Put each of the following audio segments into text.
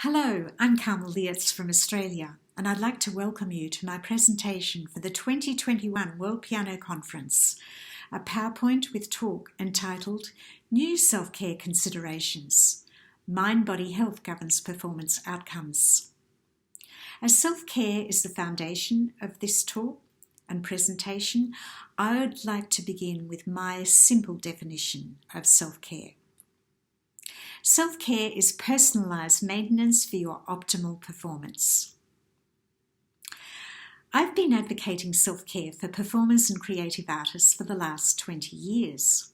Hello, I'm Kiama Downs from Australia, and I'd like to welcome you to my presentation for the 2021 World Piano Conference, a PowerPoint with talk entitled New Self-Care Considerations, Mind-Body Health Governs Performance Outcomes. As self-care is the foundation of this talk and presentation, I would like to begin with my simple definition of self-care. Self-care is personalised maintenance for your optimal performance. I've been advocating self-care for performers and creative artists for the last 20 years.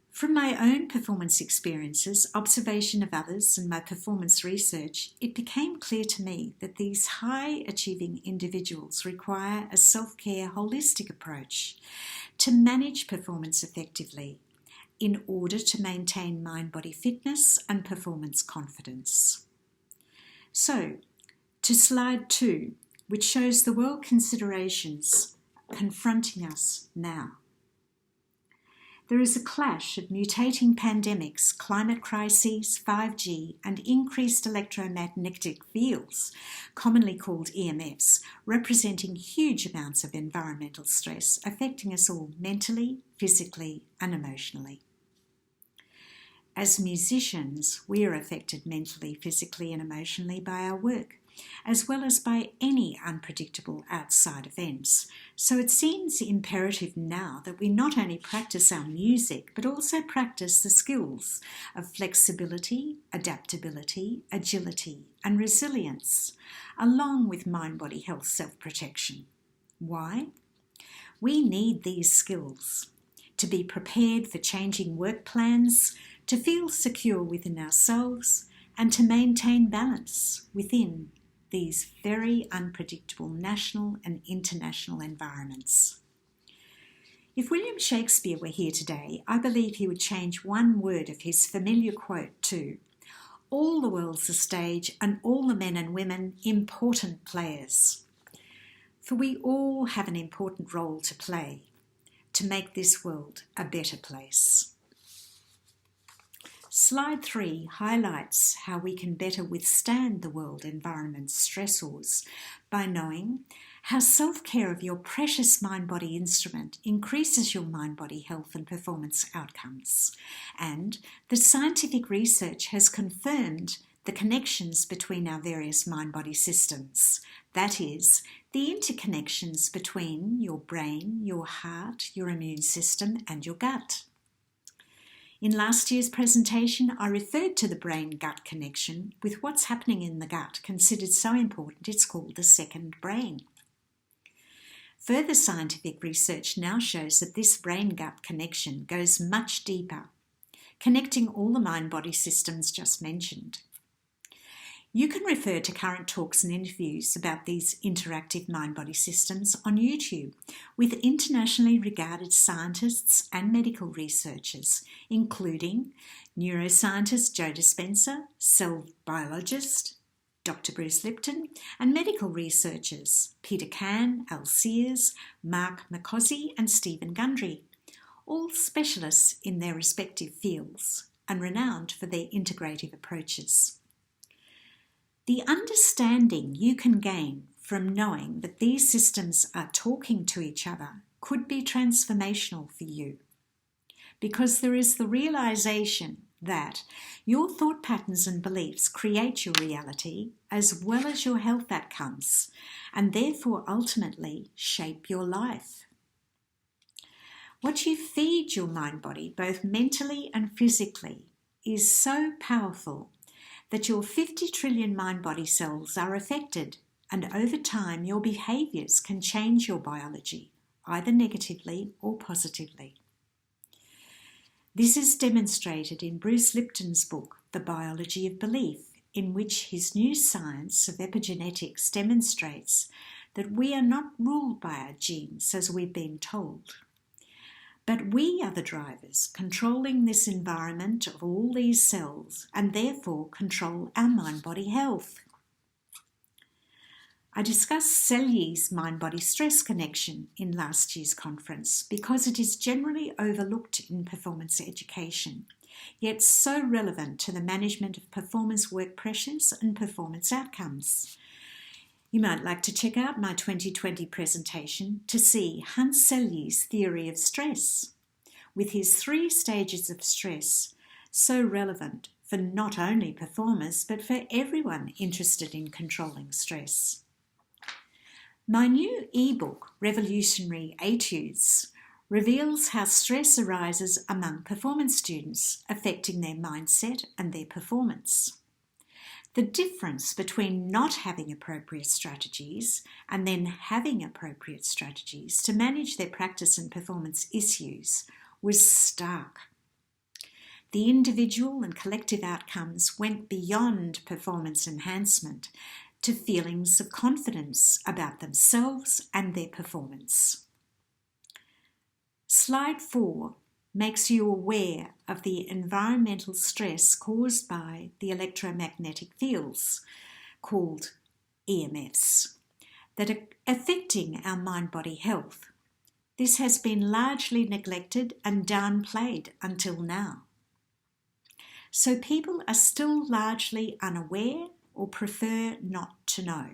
From my own performance experiences, observation of others, and my performance research, it became clear to me that these high-achieving individuals require a self-care holistic approach to manage performance effectively, in order to maintain mind-body fitness and performance confidence. So, to slide 2, which shows the world considerations confronting us now. There is a clash of mutating pandemics, climate crises, 5G, and increased electromagnetic fields, commonly called EMFs, representing huge amounts of environmental stress affecting us all mentally, physically, and emotionally. As musicians, we are affected mentally, physically, and emotionally by our work, as well as by any unpredictable outside events. So it seems imperative now that we not only practice our music, but also practice the skills of flexibility, adaptability, agility, and resilience, along with mind-body health self-protection. Why? We need these skills to be prepared for changing work plans, to feel secure within ourselves, and to maintain balance within these very unpredictable national and international environments. If William Shakespeare were here today, I believe he would change one word of his familiar quote to, "All the world's a stage and all the men and women important players." For we all have an important role to play to make this world a better place. Slide 3 highlights how we can better withstand the world environment's stressors by knowing how self-care of your precious mind-body instrument increases your mind-body health and performance outcomes, and that scientific research has confirmed the connections between our various mind-body systems, that is, the interconnections between your brain, your heart, your immune system, and your gut. In last year's presentation, I referred to the brain-gut connection with what's happening in the gut, considered so important it's called the second brain. Further scientific research now shows that this brain-gut connection goes much deeper, connecting all the mind-body systems just mentioned. You can refer to current talks and interviews about these interactive mind-body systems on YouTube with internationally regarded scientists and medical researchers, including neuroscientist Joe Dispenza, cell biologist Dr. Bruce Lipton, and medical researchers Peter Kahn, Al Sears, Mark McCossie, and Stephen Gundry, all specialists in their respective fields and renowned for their integrative approaches. The understanding you can gain from knowing that these systems are talking to each other could be transformational for you, because there is the realization that your thought patterns and beliefs create your reality as well as your health outcomes, and therefore ultimately shape your life. What you feed your mind-body, both mentally and physically, is so powerful that your 50 trillion mind-body cells are affected, and over time your behaviours can change your biology, either negatively or positively. This is demonstrated in Bruce Lipton's book, The Biology of Belief, in which his new science of epigenetics demonstrates that we are not ruled by our genes as we've been told, but we are the drivers controlling this environment of all these cells and therefore control our mind-body health. I discussed Selye's MindBody Stress connection in last year's conference because it is generally overlooked in performance education, yet so relevant to the management of performance work pressures and performance outcomes. You might like to check out my 2020 presentation to see Hans Selye's theory of stress, with his 3 stages of stress, so relevant for not only performers but for everyone interested in controlling stress. My new ebook, Revolutionary Etudes, reveals how stress arises among performance students, affecting their mindset and their performance. The difference between not having appropriate strategies and then having appropriate strategies to manage their practice and performance issues was stark. The individual and collective outcomes went beyond performance enhancement to feelings of confidence about themselves and their performance. Slide 4 makes you aware of the environmental stress caused by the electromagnetic fields, called EMFs, that are affecting our mind-body health. This has been largely neglected and downplayed until now. So people are still largely unaware or prefer not to know.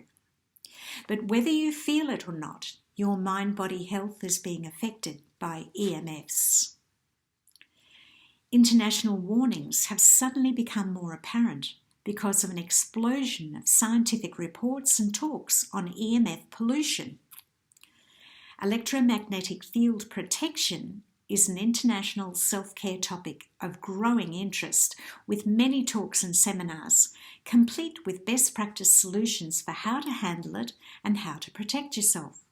But whether you feel it or not, your mind-body health is being affected by EMFs. International warnings have suddenly become more apparent because of an explosion of scientific reports and talks on EMF pollution. Electromagnetic field protection is an international self-care topic of growing interest, with many talks and seminars, complete with best practice solutions for how to handle it and how to protect yourself.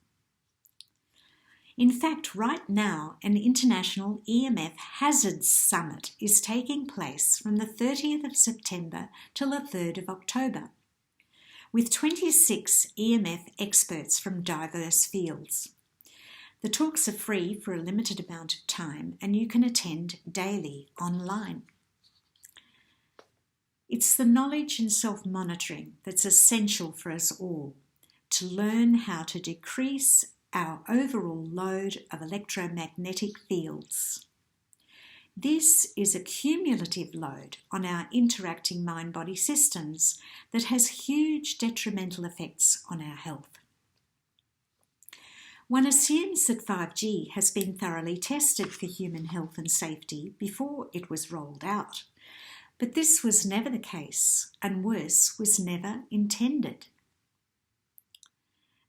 In fact, right now, an international EMF Hazards Summit is taking place from the 30th of September till the 3rd of October, with 26 EMF experts from diverse fields. The talks are free for a limited amount of time and you can attend daily online. It's the knowledge and self-monitoring that's essential for us all to learn how to decrease our overall load of electromagnetic fields. This is a cumulative load on our interacting mind-body systems that has huge detrimental effects on our health. One assumes that 5G has been thoroughly tested for human health and safety before it was rolled out, but this was never the case, and worse, was never intended.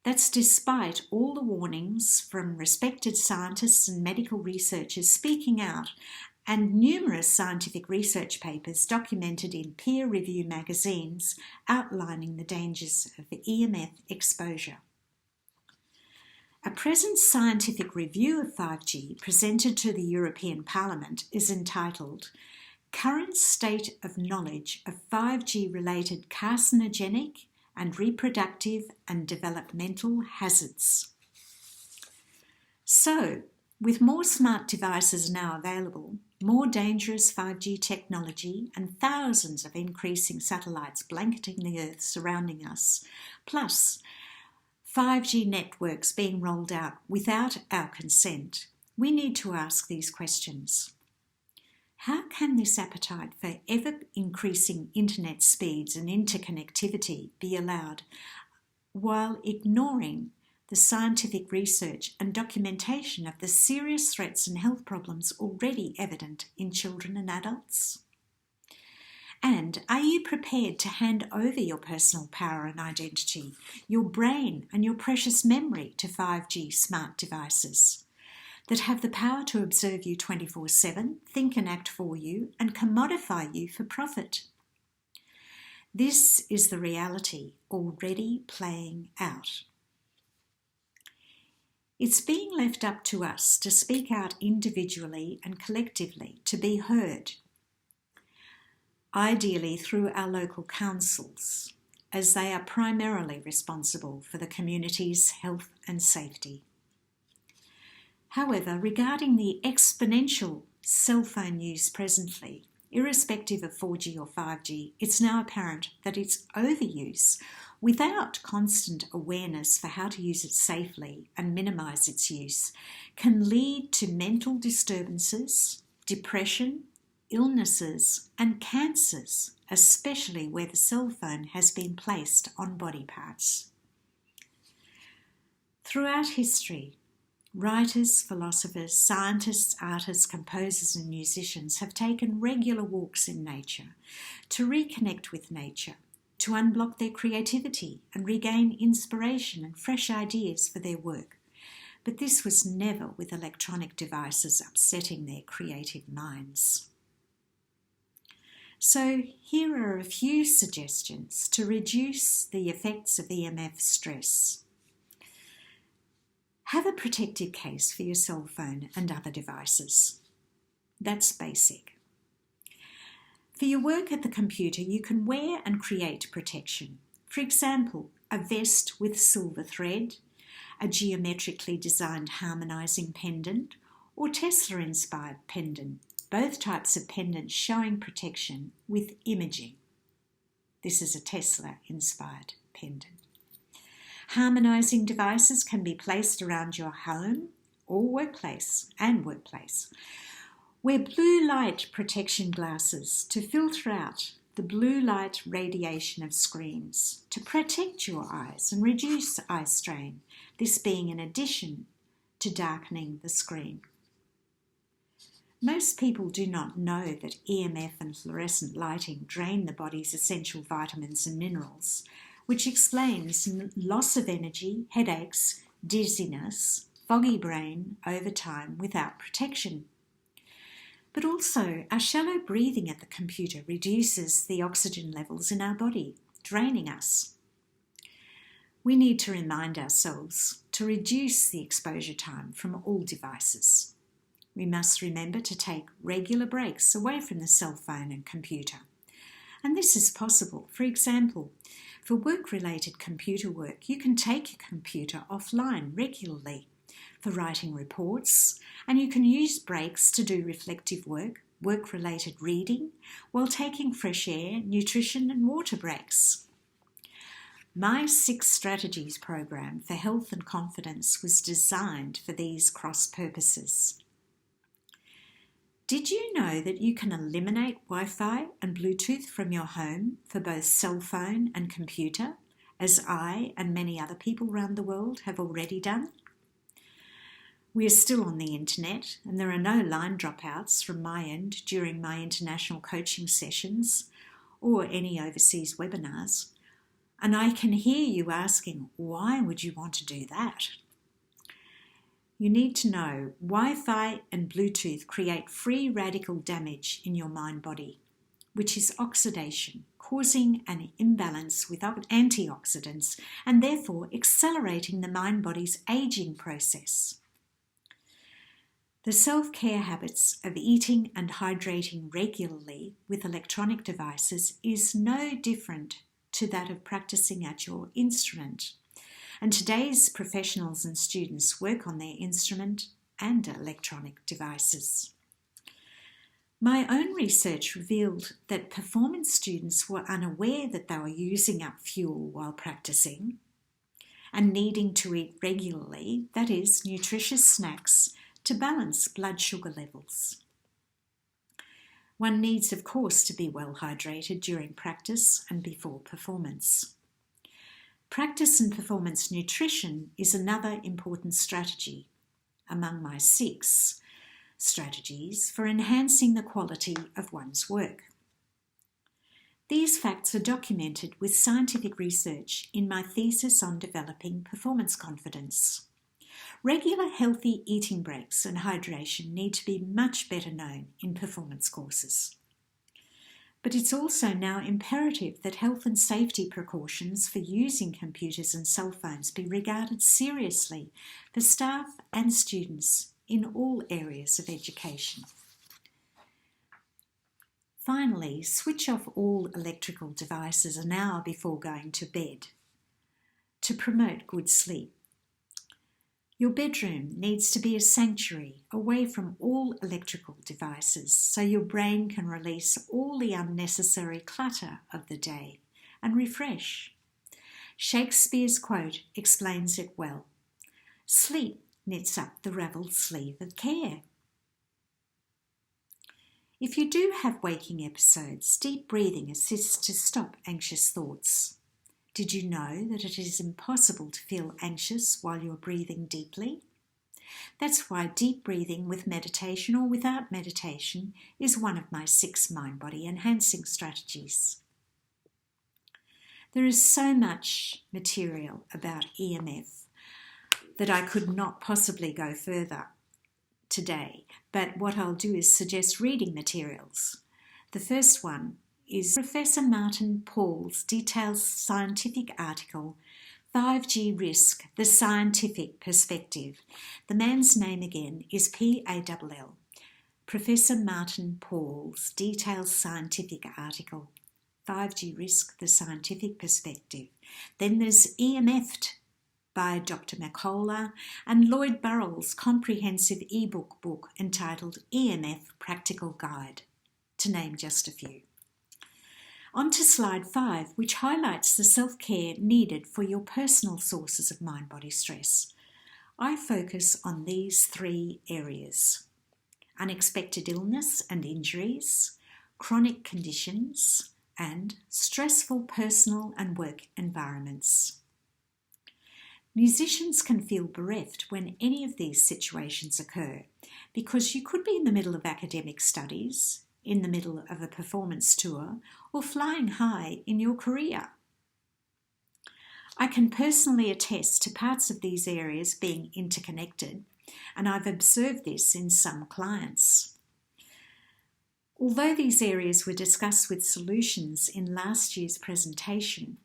That's despite all the warnings from respected scientists and medical researchers speaking out, and numerous scientific research papers documented in peer review magazines outlining the dangers of EMF exposure. A present scientific review of 5G presented to the European Parliament is entitled Current State of Knowledge of 5G-Related Carcinogenic and Reproductive and Developmental Hazards. So, with more smart devices now available, more dangerous 5G technology and thousands of increasing satellites blanketing the Earth surrounding us, plus 5G networks being rolled out without our consent, we need to ask these questions. How can this appetite for ever-increasing internet speeds and interconnectivity be allowed while ignoring the scientific research and documentation of the serious threats and health problems already evident in children and adults? And are you prepared to hand over your personal power and identity, your brain and your precious memory to 5G smart devices that have the power to observe you 24/7, think and act for you, and commodify you for profit? This is the reality already playing out. It's being left up to us to speak out individually and collectively to be heard, ideally through our local councils, as they are primarily responsible for the community's health and safety. However, regarding the exponential cell phone use presently, irrespective of 4G or 5G, it's now apparent that its overuse, without constant awareness for how to use it safely and minimise its use, can lead to mental disturbances, depression, illnesses, and cancers, especially where the cell phone has been placed on body parts. Throughout history, writers, philosophers, scientists, artists, composers, and musicians have taken regular walks in nature to reconnect with nature, to unblock their creativity and regain inspiration and fresh ideas for their work. But this was never with electronic devices upsetting their creative minds. So here are a few suggestions to reduce the effects of EMF stress. Have a protective case for your cell phone and other devices. That's basic. For your work at the computer, you can wear and create protection. For example, a vest with silver thread, a geometrically designed harmonizing pendant, or Tesla-inspired pendant, both types of pendants showing protection with imaging. This is a Tesla-inspired pendant. Harmonizing devices can be placed around your home or workplace. Wear blue light protection glasses to filter out the blue light radiation of screens to protect your eyes and reduce eye strain, this being in addition to darkening the screen. Most people do not know that EMF and fluorescent lighting drain the body's essential vitamins and minerals, which explains loss of energy, headaches, dizziness, foggy brain over time without protection. But also, our shallow breathing at the computer reduces the oxygen levels in our body, draining us. We need to remind ourselves to reduce the exposure time from all devices. We must remember to take regular breaks away from the cell phone and computer. And this is possible. For example, for work-related computer work, you can take your computer offline regularly for writing reports, and you can use breaks to do reflective work, work-related reading, while taking fresh air, nutrition, and water breaks. My 6 Strategies program for health and confidence was designed for these cross purposes. Did you know that you can eliminate Wi-Fi and Bluetooth from your home for both cell phone and computer, as I and many other people around the world have already done? We are still on the internet, and there are no line dropouts from my end during my international coaching sessions or any overseas webinars. And I can hear you asking, why would you want to do that? You need to know Wi-Fi and Bluetooth create free radical damage in your mind body, which is oxidation, causing an imbalance with antioxidants and therefore accelerating the mind body's aging process. The self-care habits of eating and hydrating regularly with electronic devices is no different to that of practicing at your instrument. And today's professionals and students work on their instrument and electronic devices. My own research revealed that performance students were unaware that they were using up fuel while practicing and needing to eat regularly, that is, nutritious snacks, to balance blood sugar levels. One needs, of course, to be well hydrated during practice and before performance. Practice and performance nutrition is another important strategy among my 6 strategies for enhancing the quality of one's work. These facts are documented with scientific research in my thesis on developing performance confidence. Regular healthy eating breaks and hydration need to be much better known in performance courses. But it's also now imperative that health and safety precautions for using computers and cell phones be regarded seriously for staff and students in all areas of education. Finally, switch off all electrical devices an hour before going to bed to promote good sleep. Your bedroom needs to be a sanctuary away from all electrical devices so your brain can release all the unnecessary clutter of the day and refresh. Shakespeare's quote explains it well. Sleep knits up the ravelled sleeve of care. If you do have waking episodes, deep breathing assists to stop anxious thoughts. Did you know that it is impossible to feel anxious while you're breathing deeply? That's why deep breathing with meditation or without meditation is one of my 6 mind-body enhancing strategies. There is so much material about EMF that I could not possibly go further today, but what I'll do is suggest reading materials. The first one is Professor Martin Paul's detailed scientific article, 5G Risk, The Scientific Perspective. The man's name again is P-A-L-L. Professor Martin Paul's detailed scientific article, 5G Risk, The Scientific Perspective. Then there's EMF'd by Dr. McCullough and Lloyd Burrell's comprehensive ebook book entitled EMF Practical Guide, to name just a few. On to slide 5, which highlights the self-care needed for your personal sources of mind-body stress. I focus on these 3 areas: unexpected illness and injuries, chronic conditions, and stressful personal and work environments. Musicians can feel bereft when any of these situations occur because you could be in the middle of academic studies, in the middle of a performance tour, or flying high in your career. I can personally attest to parts of these areas being interconnected, and I've observed this in some clients. Although these areas were discussed with solutions in last year's presentation,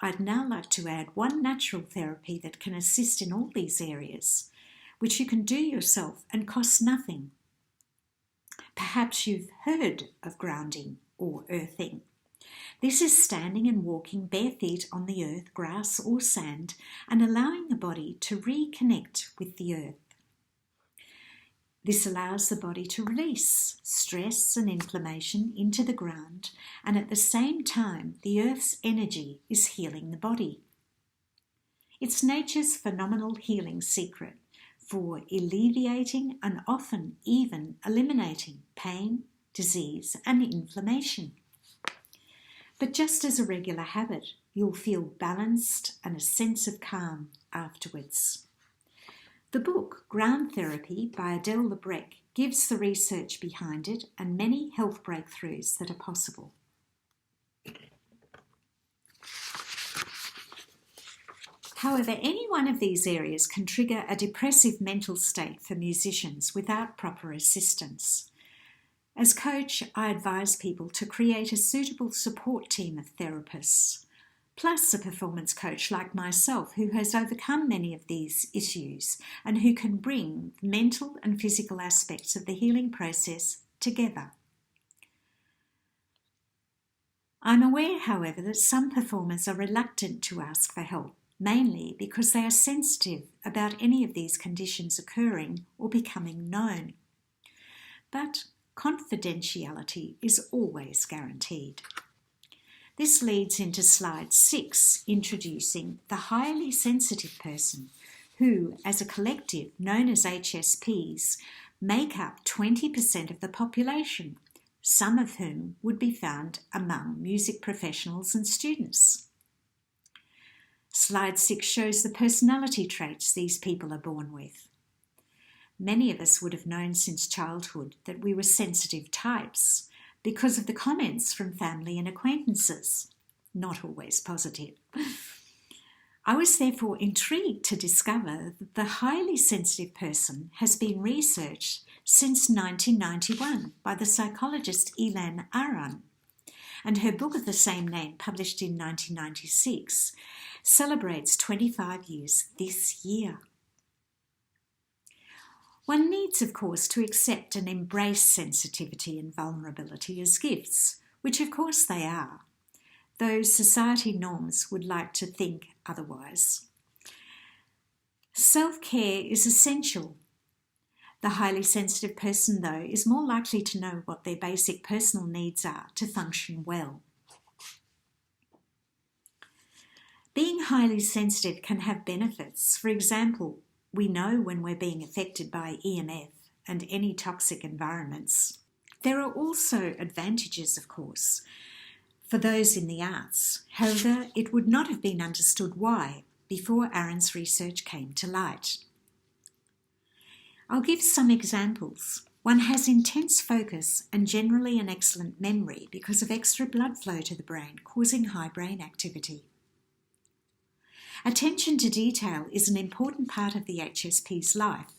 I'd now like to add one natural therapy that can assist in all these areas, which you can do yourself and costs nothing. Perhaps you've heard of grounding or earthing. This is standing and walking bare feet on the earth, grass or sand, and allowing the body to reconnect with the earth. This allows the body to release stress and inflammation into the ground, and at the same time, the earth's energy is healing the body. It's nature's phenomenal healing secret for alleviating and often even eliminating pain, disease, and inflammation. But just as a regular habit, you'll feel balanced and a sense of calm afterwards. The book, Ground Therapy by Adele Lebrec, gives the research behind it and many health breakthroughs that are possible. However, any one of these areas can trigger a depressive mental state for musicians without proper assistance. As coach, I advise people to create a suitable support team of therapists, plus a performance coach like myself who has overcome many of these issues and who can bring mental and physical aspects of the healing process together. I'm aware, however, that some performers are reluctant to ask for help, mainly because they are sensitive about any of these conditions occurring or becoming known. But confidentiality is always guaranteed. This leads into slide 6, introducing the highly sensitive person, who, as a collective known as HSPs, make up 20% of the population, some of whom would be found among music professionals and students. Slide 6 shows the personality traits these people are born with. Many of us would have known since childhood that we were sensitive types, because of the comments from family and acquaintances, not always positive. I was therefore intrigued to discover that the highly sensitive person has been researched since 1991 by the psychologist Ilan Aran, and her book of the same name, published in 1996, celebrates 25 years this year. One needs, of course, to accept and embrace sensitivity and vulnerability as gifts, which of course they are, though society norms would like to think otherwise. Self-care is essential. The highly sensitive person, though, is more likely to know what their basic personal needs are to function well. Being highly sensitive can have benefits. For example, we know when we're being affected by EMF and any toxic environments. There are also advantages, of course, for those in the arts. However, it would not have been understood why before Aaron's research came to light. I'll give some examples. One has intense focus and generally an excellent memory because of extra blood flow to the brain, causing high brain activity. Attention to detail is an important part of the HSP's life.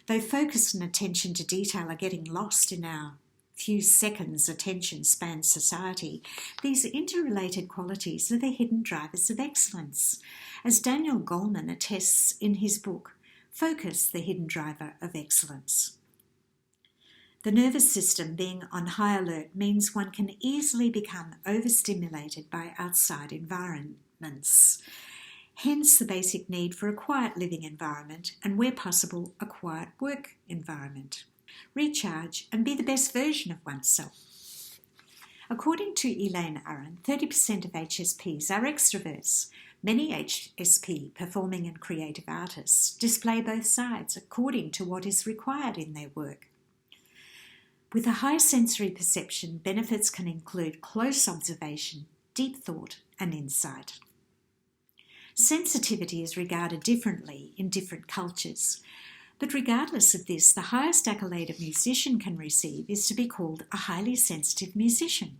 Though focus and attention to detail are getting lost in our few seconds attention span society, these interrelated qualities are the hidden drivers of excellence, as Daniel Goleman attests in his book, Focus, the Hidden Driver of Excellence. The nervous system being on high alert means one can easily become overstimulated by outside environments. Hence the basic need for a quiet living environment and, where possible, a quiet work environment. Recharge and be the best version of oneself. According to Elaine Aron, 30% of HSPs are extroverts. Many HSP performing and creative artists display both sides according to what is required in their work. With a high sensory perception, benefits can include close observation, deep thought, and insight. Sensitivity is regarded differently in different cultures, but regardless of this, the highest accolade a musician can receive is to be called a highly sensitive musician.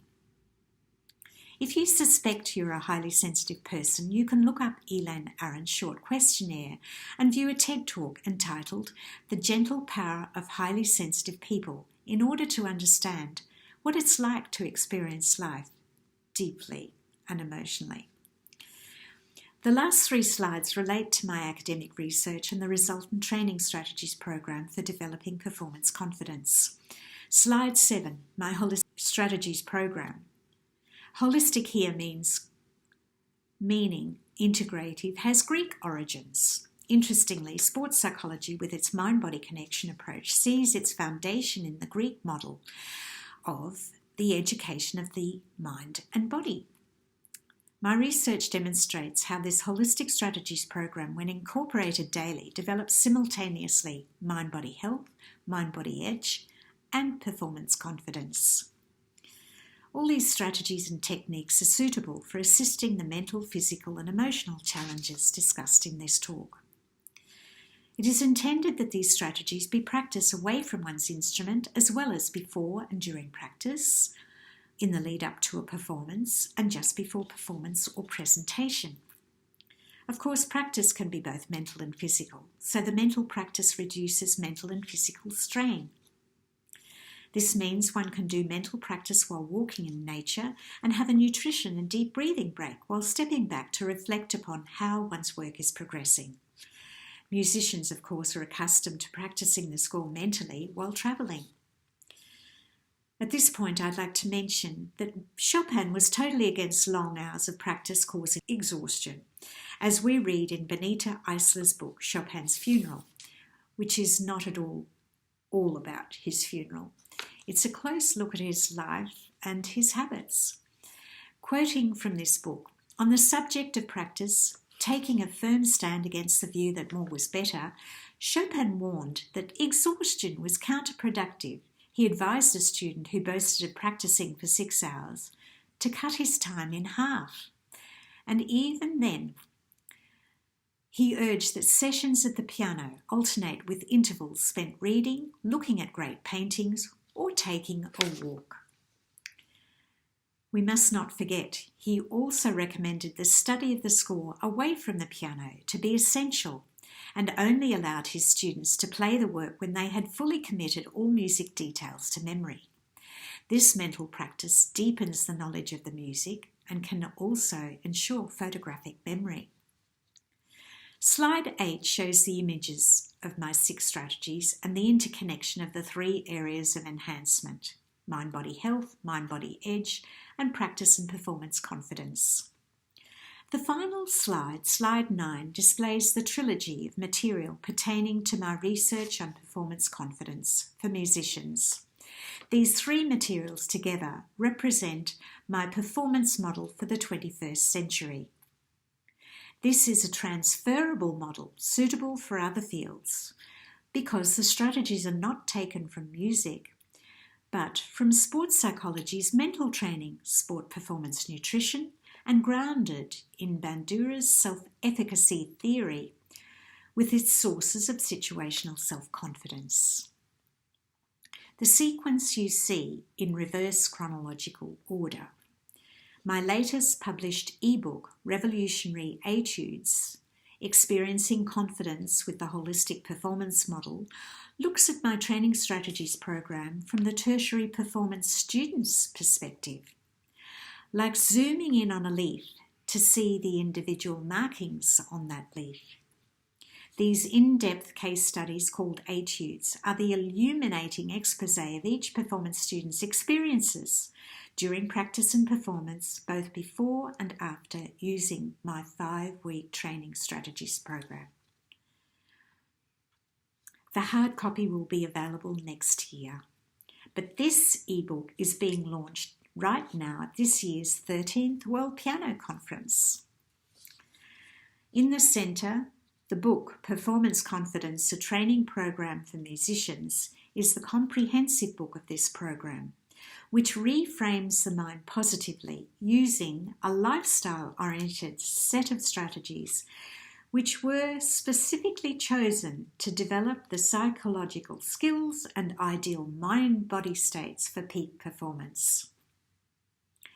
If you suspect you're a highly sensitive person, you can look up Elaine Aron's short questionnaire and view a TED Talk entitled The Gentle Power of Highly Sensitive People in order to understand what it's like to experience life deeply and emotionally. The last 3 slides relate to my academic research and the resultant training strategies program for developing performance confidence. Slide 7, my holistic strategies program. Holistic here meaning integrative, has Greek origins. Interestingly, sports psychology with its mind-body connection approach sees its foundation in the Greek model of the education of the mind and body. My research demonstrates how this holistic strategies program, when incorporated daily, develops simultaneously mind-body health, mind-body edge, and performance confidence. All these strategies and techniques are suitable for assisting the mental, physical, and emotional challenges discussed in this talk. It is intended that these strategies be practiced away from one's instrument as well as before and during practice, in the lead up to a performance, and just before performance or presentation. Of course, practice can be both mental and physical, so the mental practice reduces mental and physical strain. This means one can do mental practice while walking in nature and have a nutrition and deep breathing break while stepping back to reflect upon how one's work is progressing. Musicians, of course, are accustomed to practicing the score mentally while travelling. At this point, I'd like to mention that Chopin was totally against long hours of practice causing exhaustion, as we read in Benita Eisler's book, Chopin's Funeral, which is not at all about his funeral. It's a close look at his life and his habits. Quoting from this book, on the subject of practice, taking a firm stand against the view that more was better, Chopin warned that exhaustion was counterproductive. He advised a student who boasted of practicing for 6 hours to cut his time in half. And even then, he urged that sessions at the piano alternate with intervals spent reading, looking at great paintings, or taking a walk. We must not forget, he also recommended the study of the score away from the piano to be essential, and only allowed his students to play the work when they had fully committed all music details to memory. This mental practice deepens the knowledge of the music and can also ensure photographic memory. Slide 8 shows the images of my 6 strategies and the interconnection of the 3 areas of enhancement: mind-body health, mind-body edge, and practice and performance confidence. The final slide, slide 9, displays the trilogy of material pertaining to my research on performance confidence for musicians. These 3 materials together represent my performance model for the 21st century. This is a transferable model suitable for other fields because the strategies are not taken from music, but from sports psychology's mental training, sport performance nutrition, and grounded in Bandura's self-efficacy theory with its sources of situational self-confidence. The sequence you see in reverse chronological order. My latest published ebook, Revolutionary Etudes, Experiencing Confidence with the Holistic Performance Model, looks at my training strategies program from the tertiary performance student's perspective. Like zooming in on a leaf to see the individual markings on that leaf. These in-depth case studies called etudes are the illuminating expose of each performance student's experiences during practice and performance, both before and after using my 5-week training strategies program. The hard copy will be available next year, but this ebook is being launched right now at this year's 13th World Piano Conference. In the centre, the book, Performance Confidence, a Training Program for Musicians, is the comprehensive book of this program, which reframes the mind positively using a lifestyle-oriented set of strategies which were specifically chosen to develop the psychological skills and ideal mind-body states for peak performance.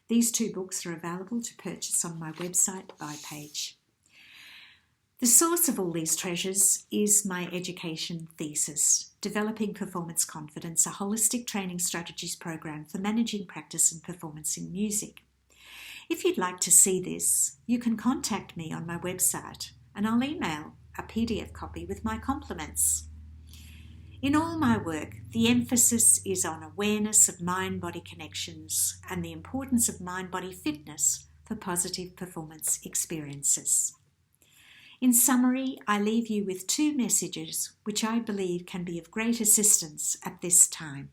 These 2 books are available to purchase on my website by page. The source of all these treasures is my education thesis, Developing Performance Confidence, a holistic training strategies program for managing practice and performance in music. If you'd like to see this, you can contact me on my website and I'll email a PDF copy with my compliments. In all my work, the emphasis is on awareness of mind-body connections and the importance of mind-body fitness for positive performance experiences. In summary, I leave you with 2 messages which I believe can be of great assistance at this time.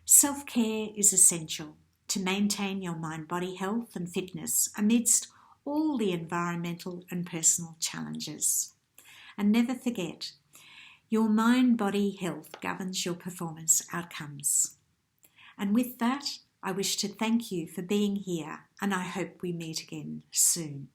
Self-care is essential to maintain your mind-body health and fitness amidst all the environmental and personal challenges. And never forget, your mind-body health governs your performance outcomes. And with that, I wish to thank you for being here, and I hope we meet again soon.